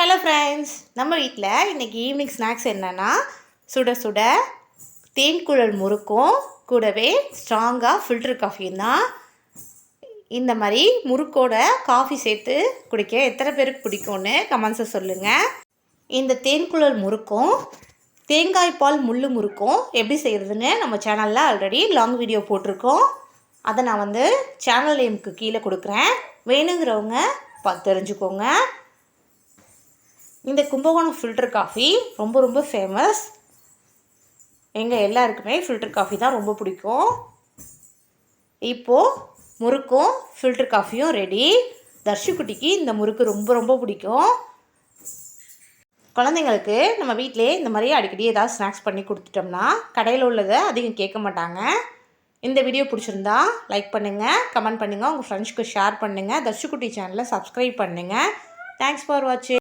Hello friends, நம்ம வீட்டில் இன்றைக்கி ஈவினிங் ஸ்நாக்ஸ் என்னென்னா சுட சுட தேன்குழல் முறுக்கும் கூடவே ஸ்ட்ராங்காக ஃபில்டர் காஃபியும் தான். இந்த மாதிரி முறுக்கோட காஃபி சேர்த்து குடிக்க எத்தனை பேருக்கு பிடிக்கும்னு கமெண்ட்ஸை சொல்லுங்கள். இந்த தேன்குழல் முறுக்கும் தேங்காய் பால் முள்ளு முறுக்கும் எப்படி செய்கிறதுன்னு நம்ம சேனலில் ஆல்ரெடி லாங் வீடியோ போட்டிருக்கோம். அதை நான் சேனல் நேமுக்கு கீழே கொடுக்குறேன், வேணுங்கிறவங்க தெரிஞ்சுக்கோங்க. இந்த கும்பகோணம் ஃபில்டர் காஃபி ரொம்ப ரொம்ப ஃபேமஸ். எங்கள் எல்லாருக்குமே ஃபில்டர் காஃபி தான் ரொம்ப பிடிக்கும். இப்போது முறுக்கும் ஃபில்டர் காஃபியும் ரெடி. தர்ஷுக்குட்டிக்கு இந்த முறுக்கு ரொம்ப ரொம்ப பிடிக்கும். குழந்தைங்களுக்கு நம்ம வீட்டிலே இந்த மாதிரி அடிக்கடி ஏதாவது ஸ்நாக்ஸ் பண்ணி கொடுத்துட்டோம்னா கடையில் உள்ளதை அதிகம் கேட்க மாட்டாங்க. இந்த வீடியோ பிடிச்சிருந்தா லைக் பண்ணுங்கள், கமெண்ட் பண்ணுங்கள், உங்கள் ஃப்ரெண்ட்ஸ்க்கு ஷேர் பண்ணுங்கள். தர்ஷுக்குட்டி சேனலை சப்ஸ்கிரைப் பண்ணுங்கள். தேங்க்ஸ் ஃபார் வாட்சிங்.